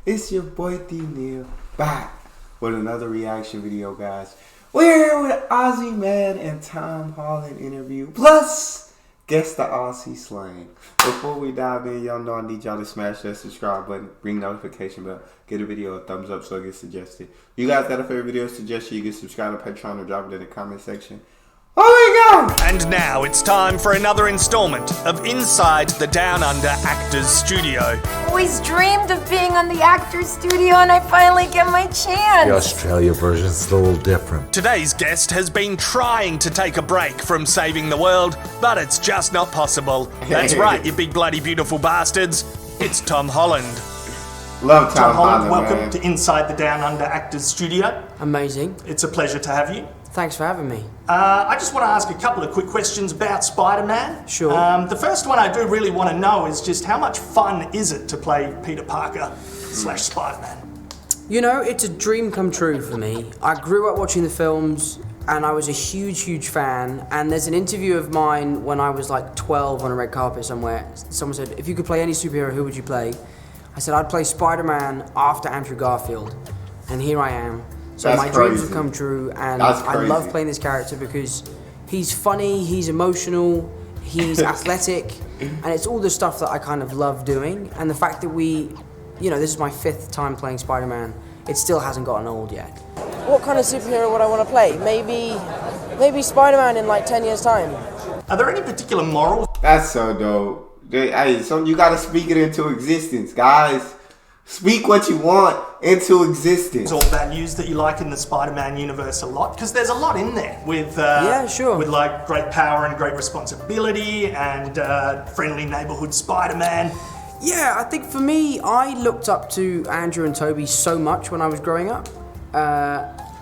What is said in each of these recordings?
It's your boy Neal back with another reaction video, guys. We're here with Ozzy, man, and Holland Interview. Plus, guess the Aussie slang. Before we dive in, y'all know I need y'all to smash that subscribe button, ring notification bell, get a video a thumbs up so it gets suggested. You guys got a favorite video suggestion, you can subscribe to Patreon or drop it in the comment section. Oh my God! And now it's time for another installment of Inside the Down Under Actors Studio. Always dreamed of being on the Actors Studio, and I finally get my chance. The Australia version's a little different. Today's guest has been trying to take a break from saving the world, but it's just not possible. That's right, you big bloody beautiful bastards. It's Tom Holland. Love Tom Holland, Holland, welcome man. to Inside the Down Under Actors Studio. Amazing. It's a pleasure to have you. Thanks for having me. I just want to ask a couple of quick questions about Spider-Man. Sure. The first one I do really want to know is just how much fun is it to play Peter Parker / Spider-Man? You know, it's a dream come true for me. I grew up watching the films and I was a huge fan, and there's an interview of mine when I was like 12 on a red carpet somewhere. Someone said, if you could play any superhero, who would you play? I said, I'd play Spider-Man after Andrew Garfield. And here I am. So That's my dreams crazy. have come true, and That's I crazy. love playing this character because he's funny, he's emotional, he's athletic, and it's all the stuff that I kind of love doing. And the fact that this is my 5th time playing Spider-Man, it still hasn't gotten old yet. What kind of superhero would I want to play? Maybe Spider-Man in like 10 years' time. Are there any particular morals? That's so dope. Hey, so you gotta speak it into existence, guys. Speak what you want into existence. Or values that you like in the Spider-Man universe a lot? Because there's a lot in there with Yeah, sure. with like great power and great responsibility and friendly neighborhood Spider-Man. Yeah, I think for me, I looked up to Andrew and Toby so much when I was growing up.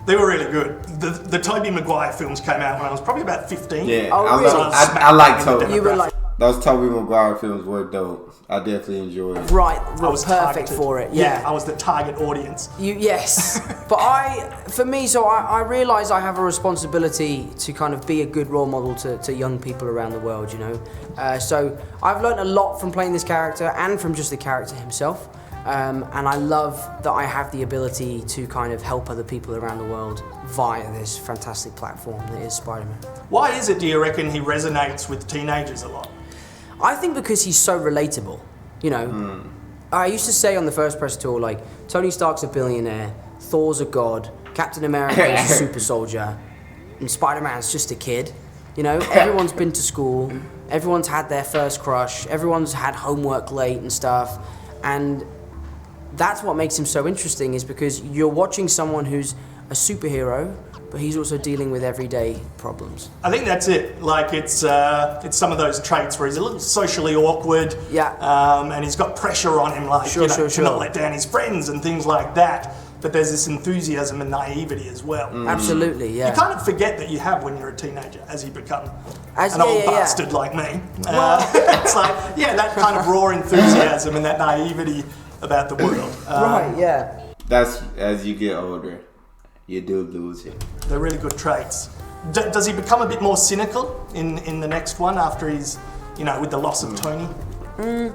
They were really good. The Tobey Maguire films came out when I was probably about 15. Yeah, Oh, I, really? love, I like Toby. You were like, Those Tobey Maguire films were dope. I definitely enjoyed it. right, I was perfect targeted. for it. I was the target audience. Yes, but I realise I have a responsibility to kind of be a good role model to young people around the world, you know. So I've learned a lot from playing this character and from just the character himself. And I love that I have the ability to kind of help other people around the world via this fantastic platform that is Spider-Man. Why is it, do you reckon, he resonates with teenagers a lot? I think because he's so relatable, you know. I used to say on the first press tour, like, Tony Stark's a billionaire, Thor's a god, Captain America is a super soldier, and Spider-Man's just a kid. You know, everyone's been to school, everyone's had their first crush, everyone's had homework late and stuff, and that's what makes him so interesting, is because you're watching someone who's a superhero, but he's also dealing with everyday problems. I think that's it. Like, it's some of those traits where he's a little socially awkward. Yeah. And he's got pressure on him, like, Sure. to not let down his friends and things like that. But there's this enthusiasm and naivety as well. Absolutely, yeah. You kind of forget that you have when you're a teenager as you become As- an old yeah. bastard like me. It's like, that kind of raw enthusiasm and that naivety about the world. Right, yeah. That's as you get older, you do lose it. They're really good traits. Does he become a bit more cynical in the next one after he's, with the loss of Tony? I don't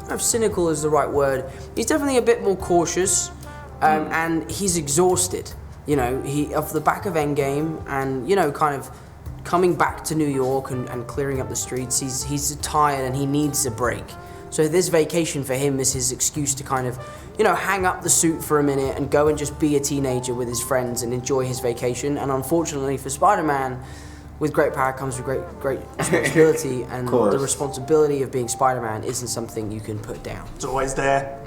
know if cynical is the right word. He's definitely a bit more cautious, and he's exhausted. You know, off the back of Endgame, and kind of coming back to New York and clearing up the streets. He's tired and he needs a break. So this vacation for him is his excuse to kind of, hang up the suit for a minute and go and just be a teenager with his friends and enjoy his vacation. And unfortunately for Spider-Man, with great power comes with great responsibility, and the responsibility of being Spider-Man isn't something you can put down. It's always there.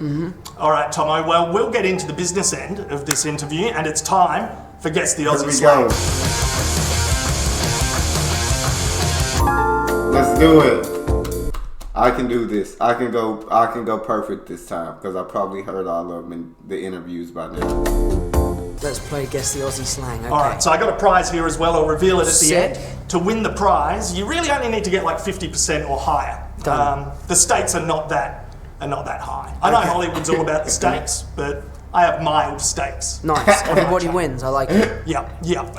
All right, Tomo, well, we'll get into the business end of this interview, and it's time for Guess the Aussie Slang. Let's do it. I can do this. I can go perfect this time because I probably heard all of them in the interviews by now. Let's play Guess the Aussie Slang. Okay. All right, so I got a prize here as well. I'll reveal it at the Sick. end. To win the prize, you really only need to get like 50% or higher. Done. The stakes are not that high. I know Hollywood's all about the stakes, but I have mild stakes. Nice. Everybody wins. I like it. Yeah.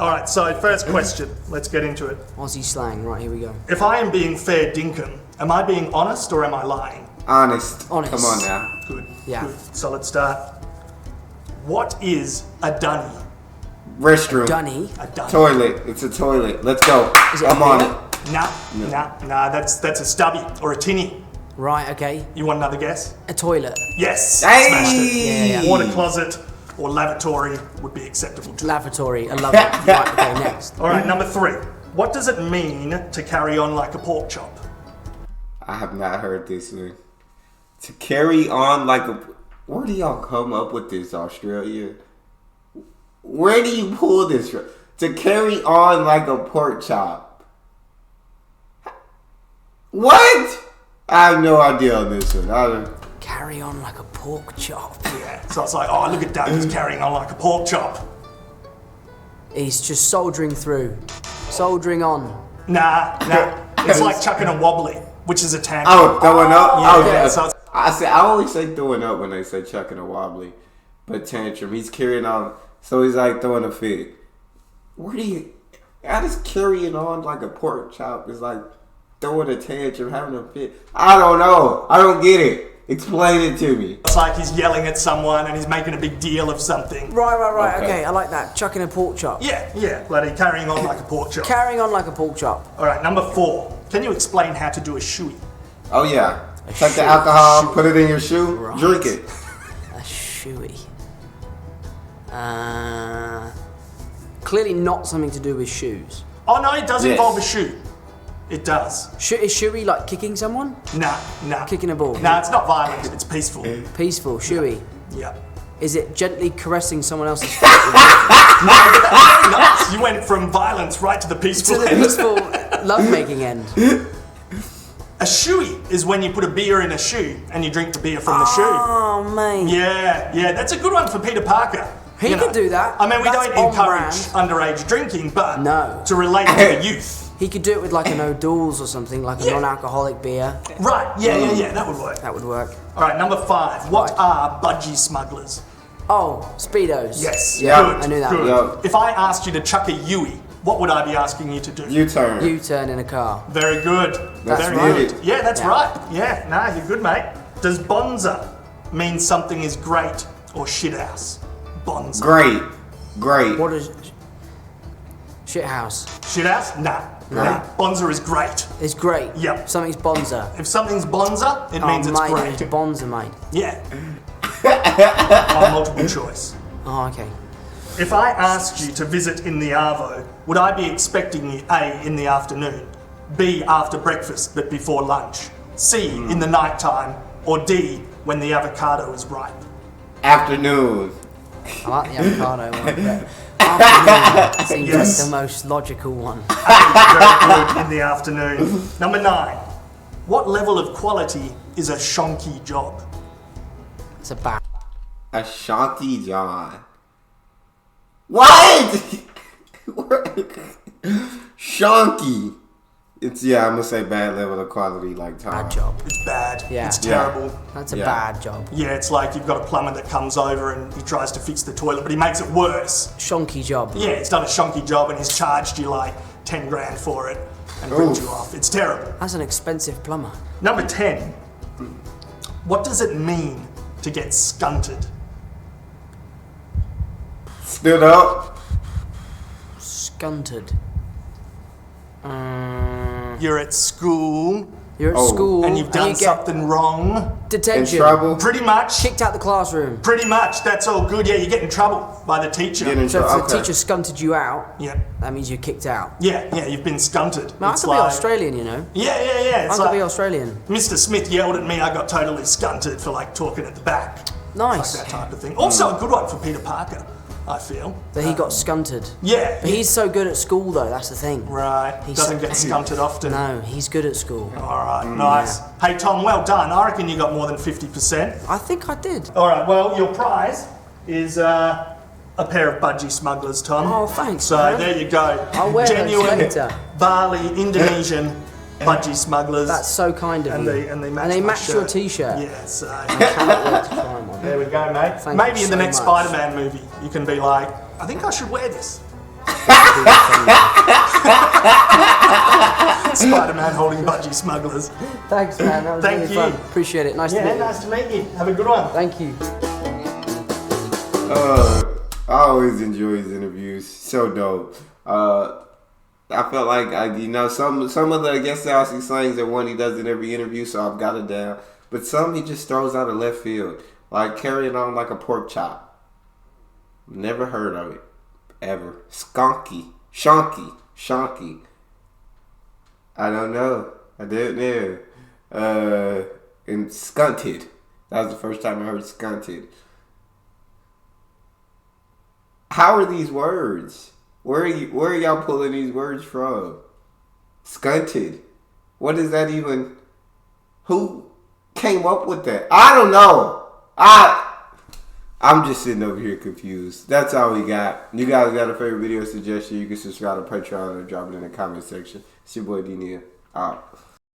All right, so first question. Let's get into it. Aussie slang. Right, here we go. If I am being fair dinkum, Am I being honest or am I lying? Honest. Honest. Come on now. Good. Yeah. Good. Solid start. What is a dunny? Restroom. Dunny. A dunny. Toilet. It's a toilet. Let's go. Is it I'm a on toilet? it. Nah. That's a stubby or a tinny. Right, okay. You want another guess? A toilet. Yes. Hey! Smashed it. Yeah. Water closet or lavatory would be acceptable too. Lavatory. I love it. Right, okay, next. All right, number 3. What does it mean to carry on like a pork chop? I have not heard this one. To carry on like a... Where do y'all come up with this, Australia? Where do you pull this from? To carry on like a pork chop. What? I have no idea on this one. Carry on like a pork chop. Yeah. So it's like, oh, look at Doug, he's carrying on like a pork chop. He's just soldering through. Soldering on. Nah. It's like chucking a wobbly, which is a tantrum. Oh, throwing up? Yeah, Oh, so it's- I always say throwing up when they say chucking a wobbly. But tantrum, he's carrying on. So he's like throwing a fit. Where do you... I just carrying on like a pork chop is like throwing a tantrum, having a fit. I don't know. I don't get it. Explain it to me. It's like he's yelling at someone and he's making a big deal of something. Right. Okay. Okay, I like that. Chucking a pork chop. Yeah, bloody carrying on like a pork chop. Carrying on like a pork chop. All right, number 4. Can you explain how to do a shoey? Oh yeah. Take shoe. the alcohol, put it in your shoe, Right. drink it. A shoey. Clearly not something to do with shoes. Oh no, it does Yes. involve a shoe. It does. Is shoey like kicking someone? Nah. Kicking a ball. Nah, it's not violent. It's peaceful. Peaceful, shoey. Yeah. Is it gently caressing someone else's feet? Nice. You went from violence right to the peaceful To the end. peaceful lovemaking end. A shoey is when you put a beer in a shoe and you drink the beer from the shoe. Oh, mate. Yeah, that's a good one for Peter Parker. He You could do that. I mean, we That's don't on encourage underage drinking, but No. to relate to the youth. He could do it with like an O'Doul's or something, like a Yeah. non-alcoholic beer. Right, yeah, that would work. That would work. All right, number 5. What Right. are budgie smugglers? Oh, Speedos. Yes, Yeah, good, I knew that good. one. Yeah. If I asked you to chuck a Yui, what would I be asking you to do? U-turn. U-turn in a car. Very good. That's Very right. good. Yeah, that's Yeah. right. Yeah, nah, you're good, mate. Does bonza mean something is great or shithouse? Bonza. Great. What is... Shithouse. Shithouse? Nah. Nah. Bonza is great. It's great. Yep. Something's bonza. If something's bonza, it means it's mate, great. it's bonza, mate. Yeah. On multiple choice. Oh, okay. If I asked you to visit in the Arvo, would I be expecting you A, in the afternoon, B, after breakfast but before lunch, C, in the night time, or D, when the avocado is ripe? Afternoon. I like the avocado one, but afternoon seems Yes. like the most logical one. Very good in the afternoon. Number 9. What level of quality is a shonky job? It's a bad. A Shanti John. What? Shonky. It's I'm gonna say bad level of quality like Tom. Bad job. It's bad. Yeah. It's Yeah. terrible. That's a Yeah. bad job. Yeah, it's like you've got a plumber that comes over and he tries to fix the toilet, but he makes it worse. Shonky job. Yeah, he's done a shonky job and he's charged you like 10 grand for it and ripped Oof. you off. It's terrible. That's an expensive plumber. Number 10. What does it mean to get stunted? Stood up. Scunted. You're at school You're at Oh. school and you've done you get something wrong. In detention. trouble. Pretty much. Kicked out the classroom. Pretty much. That's all good. Yeah, you get in trouble by the teacher. Get in So if trouble. the teacher scunted you out, Yeah. that means you're kicked out. Yeah, you've been stunted. Man, I It's could be like- Australian, you know. Yeah. I It's could like, be Australian. Mr. Smith yelled at me, I got totally stunted for like talking at the back. Nice. Like that type of thing. Also a good one for Peter Parker, I feel. That he got scunted. Yeah. But he's so good at school, though. That's the thing. Right. He's Doesn't so- get stunted often. No, he's good at school. All right, nice. Hey, Tom, well done. I reckon you got more than 50%. I think I did. All right, well, your prize is a pair of budgie smugglers, Tom. Oh, thanks, So man. there you go. I'll wear those Genuine later. Bali, Indonesian budgie smugglers. That's so kind of and you. they match, my match your shirt. t-shirt. Yeah, so I cannot wait to try one. there we go, mate. Thank Maybe you in the so next much. Spider-Man movie, you can be like, I think I should wear this. Spider-Man holding budgie smugglers. Thanks, man. That was Thank really you. fun. Appreciate it. Nice to meet you. Nice to meet you. Have a good one. Thank you. I always enjoy his interviews. So dope. I felt like some of the the Aussie slangs are one he does in every interview, so I've got it down. But some he just throws out of left field, like carrying on like a pork chop. Never heard of it ever. Shonky. I don't know. I didn't know. And stunted. That was the first time I heard stunted. How are these words? Where are y'all pulling these words from? Stunted. What is that even? Who came up with that? I don't know. I'm just sitting over here confused. That's all we got. You guys got a favorite video suggestion? You can subscribe to Patreon or drop it in the comment section. It's your boy D Neal. Out.